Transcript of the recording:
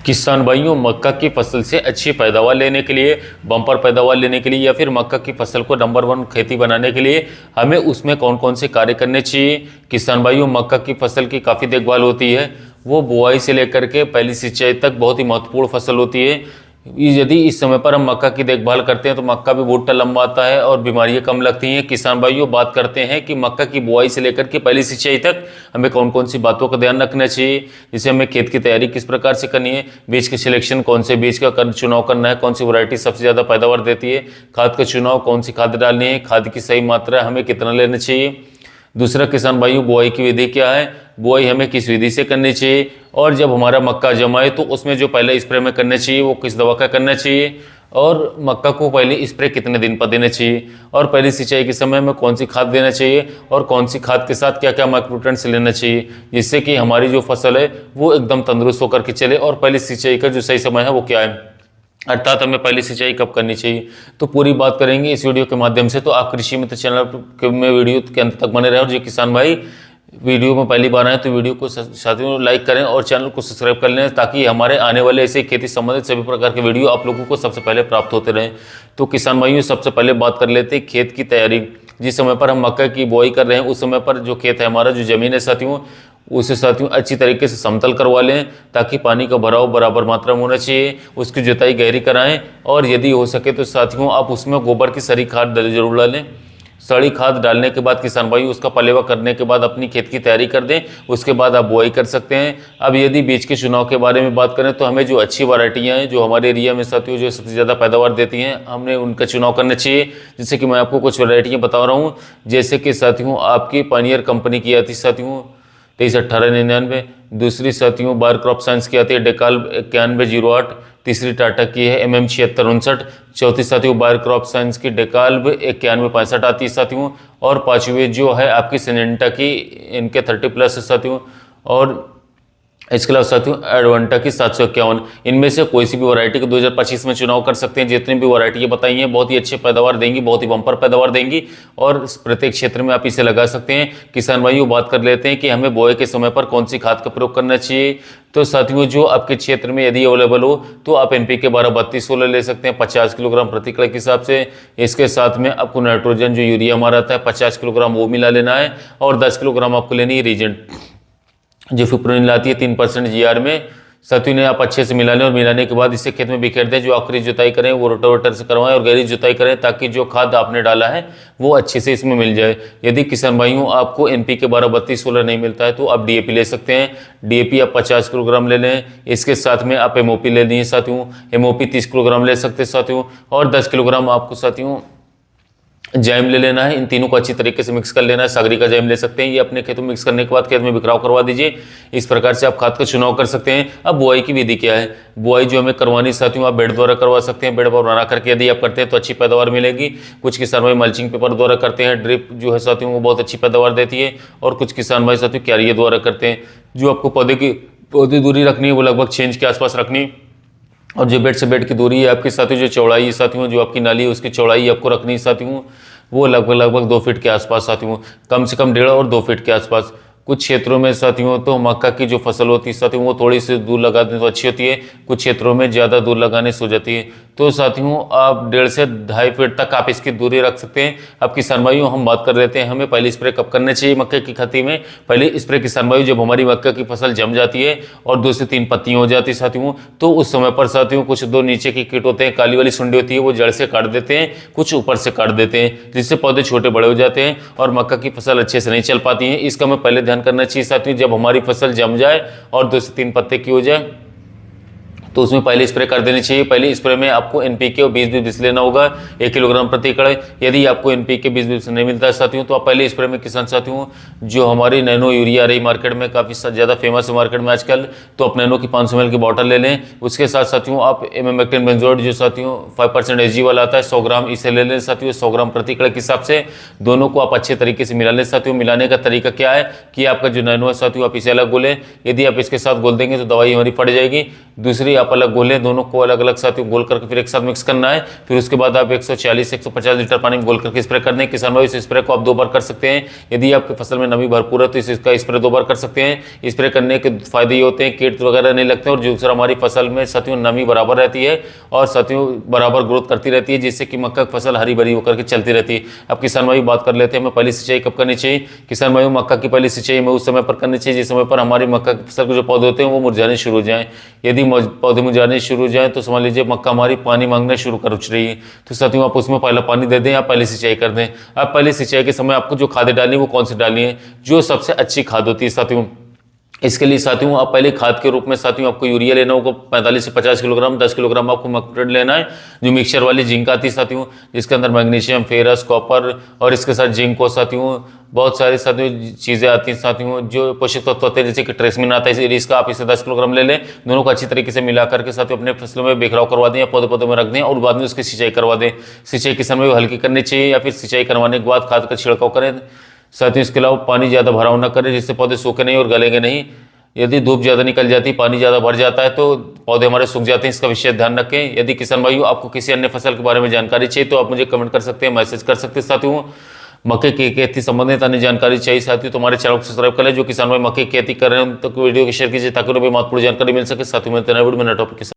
किसान भाइयों, मक्का की फसल से अच्छी पैदावार लेने के लिए, बम्पर पैदावार लेने के लिए या फिर मक्का की फसल को नंबर 1 खेती बनाने के लिए हमें उसमें कौन कौन से कार्य करने चाहिए। किसान भाइयों, मक्का की फसल की काफ़ी देखभाल होती है। वो बुआई से लेकर के पहली सिंचाई तक बहुत ही महत्वपूर्ण फसल होती है। यदि इस समय पर हम मक्का की देखभाल करते हैं तो मक्का भी भुट्टा लंबा आता है और बीमारियां कम लगती हैं। किसान भाइयों, बात करते हैं कि मक्का की बुआई से लेकर के पहली सिंचाई तक हमें कौन कौन सी बातों का ध्यान रखना चाहिए। जैसे हमें खेत की तैयारी किस प्रकार से करनी है, बीज की सिलेक्शन, कौन से बीज का चुनाव करना है, कौन सी वैरायटी सबसे ज़्यादा पैदावार देती है, खाद का चुनाव, कौन सी खाद डालनी है, खाद की सही मात्रा हमें कितना लेना चाहिए। दूसरा, किसान भाइयों, बुआई की विधि क्या है, बुआई हमें किस विधि से करनी चाहिए, और जब हमारा मक्का जमाए तो उसमें जो पहले स्प्रे में करना चाहिए वो किस दवा का करना चाहिए, और मक्का को पहले स्प्रे कितने दिन पर देना चाहिए, और पहली सिंचाई के समय में कौन सी खाद देना चाहिए, और कौन सी खाद के साथ क्या क्या माइक्रोन्यूट्रिएंट्स लेना चाहिए, जिससे कि हमारी जो फसल है वो एकदम तंदुरुस्त होकर के चले। और पहली सिंचाई का जो सही समय है वो क्या है, अर्थात हमें पहली सिंचाई कब करनी चाहिए। तो पूरी बात करेंगे इस वीडियो के माध्यम से। तो आप कृषि मित्र चैनल में वीडियो के अंत तक बने रहे, और जो किसान भाई वीडियो में पहली बार आए तो वीडियो को साथियों लाइक करें और चैनल को सब्सक्राइब कर लें, ताकि हमारे आने वाले ऐसे खेती संबंधित सभी प्रकार के वीडियो आप लोगों को सबसे पहले प्राप्त होते रहें। तो किसान भाइयों, सबसे पहले बात कर लेते हैं खेत की तैयारी। जिस समय पर हम मक्का की बुआई कर रहे हैं उस समय पर जो खेत है हमारा, जो जमीन है साथियों, उसे साथियों अच्छी तरीके से समतल करवा लें, ताकि पानी का भराव बराबर मात्रा में होना चाहिए। उसकी जुताई गहरी कराएं, और यदि हो सके तो साथियों आप उसमें गोबर की सड़ी खाद जरूर डालें। सड़ी खाद डालने के बाद किसान भाई उसका पलेवा करने के बाद अपनी खेत की तैयारी कर दें, उसके बाद आप बुआई कर सकते हैं। अब यदि बीज के चुनाव के बारे में बात करें तो हमें जो अच्छी वैरायटियां हैं जो हमारे एरिया में साथियों जो सबसे ज़्यादा पैदावार देती हैं, हमने उनका चुनाव करना चाहिए। जैसे कि मैं आपको कुछ वैरायटियाँ बता रहा हूँ, जैसे कि साथियों आपकी पानियर कंपनी की आती साथियों 231899, दूसरी साथियों बार क्रॉप साइंस की आती है डेकाल 9108, तीसरी टाटा की है MM 7659, चौथी साथियों बायर क्रॉप साइंस की डेकाल्ब 9165 आती है साथियों, और पांचवी जो है आपकी सिनेंटा की इनके 30+ है साथियों, और इसके अलावा साथियों एडवांटा की 751। इनमें से कोई सी भी वैरायटी को 2025 में चुनाव कर सकते हैं। जितनी भी वैरायटी बताई हैं बहुत ही अच्छे पैदावार देंगी, बहुत ही बम्पर पैदावार देंगी, और प्रत्येक क्षेत्र में आप इसे लगा सकते हैं। किसान भाइयों, बात कर लेते हैं कि हमें बोए के समय पर कौन सी खाद का प्रयोग करना चाहिए। तो साथियों जो आपके क्षेत्र में यदि अवेलेबल हो तो आप NPK 12-32-16 ले सकते हैं 50 किलोग्राम प्रति एकड़ के हिसाब से। इसके साथ में आपको नाइट्रोजन जो यूरिया हमारा आता है 50 किलोग्राम वो मिला लेना है, और 10 किलोग्राम आपको लेनी है रीजेंट जो फिप्रोनिल लाती है 3% GR में। साथियों ने आप अच्छे से मिला लें, और मिलाने के बाद इसे खेत में बिखेर दें। जो आखिरी जुताई करें वो रोटावेटर से करवाएं और गहरी जुताई करें, ताकि जो खाद आपने डाला है वो अच्छे से इसमें मिल जाए। यदि किसान भाइयों आपको NPK 12-32-16 नहीं मिलता है तो आप DAP ले सकते हैं। DAP आप 50 किलोग्राम ले लें। इसके साथ में आप MOP ले लीजिए साथियों, MOP 30 किलोग्राम ले सकते हैं साथियों, और 10 किलोग्राम आपको साथियों जैम ले लेना है। इन तीनों को अच्छी तरीके से मिक्स कर लेना है। सागरी का जैम ले सकते हैं, ये अपने खेतों में मिक्स करने के बाद खेत में बिखराव करवा दीजिए। इस प्रकार से आप खाद का चुनाव कर सकते हैं। अब बुआई की विधि क्या है, बुआई जो हमें करवानी साथियों आप बेड द्वारा करवा सकते हैं। बेड पर बना करके यदि आप करते हैं तो अच्छी पैदावार मिलेगी। कुछ किसान भाई मल्चिंग पेपर द्वारा करते हैं, ड्रिप जो है साथियों वो बहुत अच्छी पैदावार देती है, और कुछ किसान भाई साथियों क्यारिया द्वारा करते हैं। जो आपको पौधे दूरी रखनी है वो लगभग 6 इंच के आसपास रखनी, और जो बेड से बेड की दूरी है आपकी साथियों, जो चौड़ाई है साथियों, जो आपकी नाली है उसकी चौड़ाई आपको रखनी है साथियों, वो लगभग 2 फीट के आसपास साथियों, कम से कम 1.5 और 2 फीट के आसपास। कुछ क्षेत्रों में साथियों तो मक्का की जो फसल होती है साथियों वो थोड़ी सी दूर लगा दें तो अच्छी होती है, कुछ क्षेत्रों में ज़्यादा दूर लगाने से हो जाती है। तो साथियों आप 1.5 से 2.5 फीट तक आप इसकी दूरी रख सकते हैं। अब किसान भाइयों हम बात कर लेते हैं हमें पहली स्प्रे कब करना चाहिए मक्के की खेती में। पहली स्प्रे किसान भाइयों जब हमारी मक्का की फसल जम जाती है और 2 से 3 पत्तियाँ हो जाती है साथियों, तो उस समय पर साथियों कुछ 2 नीचे की कीट होते हैं, काली वाली सुंडी होती है, वो जड़ से काट देते हैं, कुछ ऊपर से काट देते हैं, जिससे पौधे छोटे बड़े हो जाते हैं और मक्का की फसल अच्छे से नहीं चल पाती है। इसका हमें पहले ध्यान करना चाहिए साथियों। जब हमारी फसल जम जाए और 2 से 3 पत्ते की हो जाए तो उसमें पहले स्प्रे कर देनी चाहिए। पहले स्प्रे में आपको NPK और 20-20 लेना होगा 1 किलोग्राम प्रति एकड़। यदि आपको NPK 20-20 नहीं मिलता है साथियों तो आप पहले स्प्रे में किसान साथियों जो हमारी नैनो यूरिया आ रही मार्केट में, काफ़ी ज़्यादा फेमस है मार्केट में आजकल, तो आप नैनो की 500 ml की बॉटल ले लें। उसके साथ साथियों आप इमामेक्टिन बेंजोएट जो साथियों 5% SG वाला आता है 100 ग्राम, इसे ले लें साथियों 100 ग्राम प्रति एकड़ के हिसाब से। दोनों को आप अच्छे तरीके से मिला लें साथियों। मिलाने का तरीका क्या है कि आपका जो नैनो है साथियों आप इसे अलग घोलें। यदि आप इसके साथ घोल देंगे तो दवाई हमारी फट जाएगी। दूसरी आप अलग घोलें, दोनों को अलग अलग साथियों घोल करके फिर एक साथ मिक्स करना है। फिर उसके बाद आप 140 से 150 लीटर पानी में घोल करके स्प्रे कर दें। किसान भाई, इस स्प्रे को आप 2 बार कर सकते हैं। यदि आपकी फसल में नमी भरपूर है तो इसका स्प्रे 2 बार कर सकते हैं। स्प्रे करने के फायदे ये होते हैं, कीट वगैरह नहीं लगते हैं, और दूसरा हमारी फसल में साथियों नमी बराबर रहती है और साथियों बराबर ग्रोथ करती रहती है, जिससे कि मक्का की फसल हरी भरी होकर के चलती रहती है। अब किसान भाई बात कर लेते हैं हमें पहली सिंचाई कब करनी चाहिए। किसान भाई, मक्का की पहली सिंचाई हमें उस समय पर करनी चाहिए जिस समय पर हमारी मक्का की फसल के जो पौधे होते हैं वो मुरझाने शुरू हो जाएं। यदि पौधे मुरझाने शुरू हो जाए तो समझ लीजिए मक्का हमारी पानी मांगना शुरू कर रही है, तो साथियों आप उसमें पहला पानी दे दें या पहली सिंचाई कर दें। अब पहली सिंचाई के समय आपको जो खादें डालनी है वो कौन सी डालनी है, जो सबसे अच्छी खाद होती है साथियों। इसके लिए साथियों आप पहले खाद के रूप में साथियों आपको यूरिया लेना होगा 45 से 50 किलोग्राम, 10 किलोग्राम आपको मक्टेड लेना है, जो मिक्सचर वाली जिंक आती है साथियों, जिसके अंदर मैग्नीशियम, फेरस, कॉपर और इसके साथ जिंक को साथियों बहुत सारी साथियों चीज़ें आती हैं साथियों, जो पोषक तत्व होते हैं, जैसे कि ट्रेसमिन आता है, इसलिए इसका आप इसे 10 किलोग्राम ले लें। दोनों को अच्छी तरीके से मिला करके साथियों अपने फसलों में बिखराव करवा दें या पौधे पौधे में रख दें और बाद में उसकी सिंचाई करवा दें। सिंचाई किसान में हल्की करनी चाहिए या फिर सिंचाई करवाने के बाद खाद का छिड़काव करें। साथियों इसके अलावा पानी ज़्यादा भराव न करें जिससे पौधे सूखे नहीं और गलेंगे नहीं। यदि धूप ज़्यादा निकल जाती, पानी ज़्यादा भर जाता है तो पौधे हमारे सूख जाते हैं, इसका विशेष ध्यान रखें। यदि किसान भाइयों आपको किसी अन्य फसल के बारे में जानकारी चाहिए तो आप मुझे कमेंट कर सकते हैं, मैसेज कर सकते हैं। साथियों मक्के की खेती संबंधित अन्य जानकारी चाहिए साथियों तो हमारे चैनल को सब्सक्राइब कर लें। जो किसान भाई मक्के की खेती कर रहे हैं उन तक वीडियो को शेयर कीजिए ताकि उन्हें भी महत्वपूर्ण जानकारी मिल सके। साथियों मिलते हैं वीडियो में नए टॉपिक के साथ।